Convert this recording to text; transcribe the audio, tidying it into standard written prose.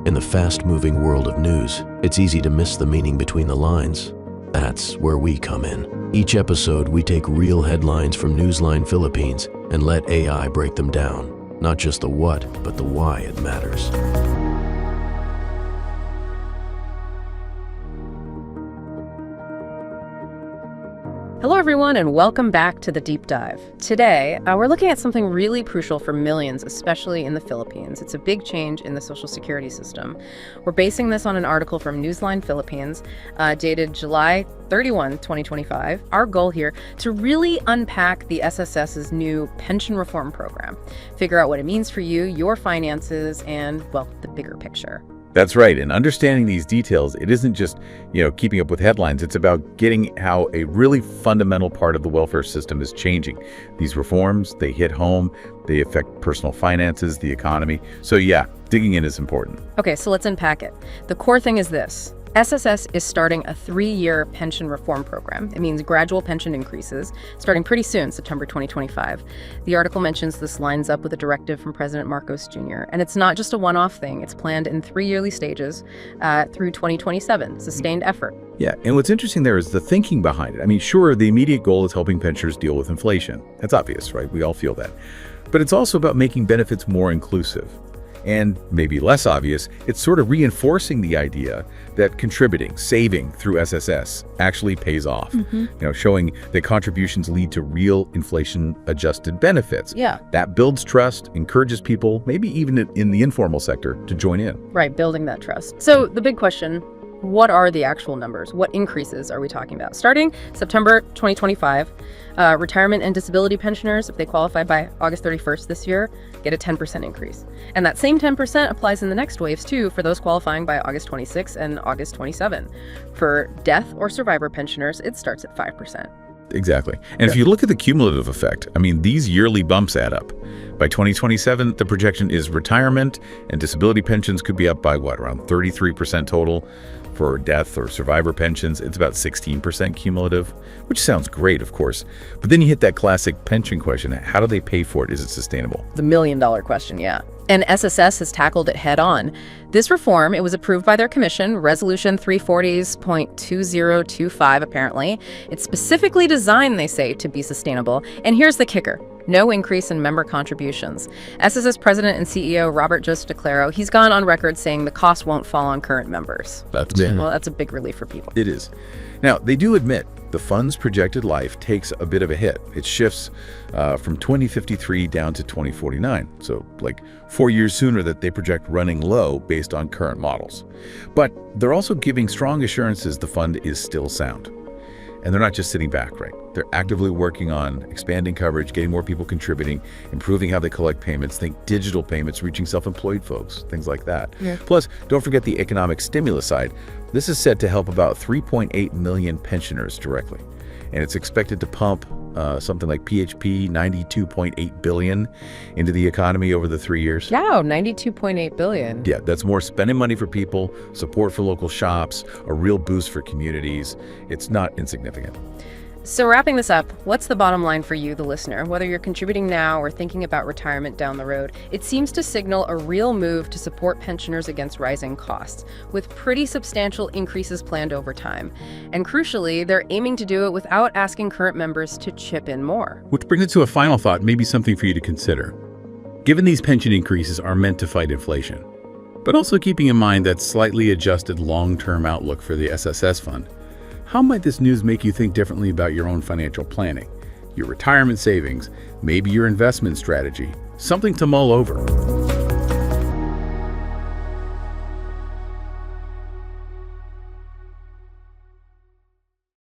In the fast-moving world of news, it's easy to miss the meaning between the lines. That's where we come in. Each episode, we take real headlines from Newsline Philippines and let AI break them down. Not just the what, but the why it matters. Hello everyone and welcome back to The Deep Dive. Today, we're looking at something really crucial for millions, especially in the Philippines. It's a big change in the Social Security system. We're basing this on an article from Newsline Philippines, dated July 31, 2025. Our goal here to really unpack the SSS's new pension reform program, figure out what it means for you, your finances, and, well, the bigger picture. That's right. And understanding these details, it isn't just, keeping up with headlines. It's about getting how a really fundamental part of the welfare system is changing. These reforms, they hit home, they affect personal finances, the economy. So yeah, digging in is important. Okay, so let's unpack it. The core thing is this. SSS is starting a 3-year pension reform program. It means gradual pension increases, starting pretty soon, September 2025. The article mentions this lines up with a directive from President Marcos Jr., and it's not just a one-off thing. It's planned in 3 yearly stages through 2027, sustained effort. Yeah, and what's interesting there is the thinking behind it. I mean, sure, the immediate goal is helping pensioners deal with inflation. That's obvious, right? We all feel that. But it's also about making benefits more inclusive. And maybe less obvious, it's sort of reinforcing the idea that contributing, saving through SSS actually pays off. Showing that contributions lead to real inflation-adjusted benefits. Yeah. That builds trust, encourages people, maybe even in the informal sector, to join in. Right, building that trust. So the big question, what are the actual numbers? What increases are we talking about? Starting September 2025, retirement and disability pensioners, if they qualify by August 31st this year, get a 10% increase. And that same 10% applies in the next waves too for those qualifying by August 26 and August 27. For death or survivor pensioners, it starts at 5%. Exactly. And if you look at the cumulative effect, these yearly bumps add up. By 2027, the projection is retirement and disability pensions could be up by around 33% total. For death or survivor pensions, it's about 16% cumulative, which sounds great, of course. But then you hit that classic pension question. How do they pay for it? Is it sustainable? The million-dollar question, yeah. And SSS has tackled it head-on. This reform, it was approved by their commission, Resolution 340.2025, apparently. It's specifically designed, they say, to be sustainable. And here's the kicker. No increase in member contributions. SSS President and CEO Robert Joseph DeClaro, he's gone on record saying the cost won't fall on current members. Well, that's a big relief for people. It is. Now, they do admit the fund's projected life takes a bit of a hit. It shifts from 2053 down to 2049. So like 4 years sooner that they project running low based on current models. But they're also giving strong assurances the fund is still sound. And they're not just sitting back, right? They're actively working on expanding coverage, getting more people contributing, improving how they collect payments, think digital payments, reaching self-employed folks, things like that. Yeah. Plus, don't forget the economic stimulus side. This is set to help about 3.8 million pensioners directly. And it's expected to pump something like PHP 92.8 billion into the economy over the 3 years. Yeah, 92.8 billion. Yeah, that's more spending money for people, support for local shops, a real boost for communities. It's not insignificant. So wrapping this up, what's the bottom line for you, the listener? Whether you're contributing now or thinking about retirement down the road, it seems to signal a real move to support pensioners against rising costs, with pretty substantial increases planned over time. And crucially, they're aiming to do it without asking current members to chip in more. Which brings it to a final thought, maybe something for you to consider. Given these pension increases are meant to fight inflation, but also keeping in mind that slightly adjusted long-term outlook for the SSS fund, how might this news make you think differently about your own financial planning, your retirement savings, maybe your investment strategy? Something to mull over.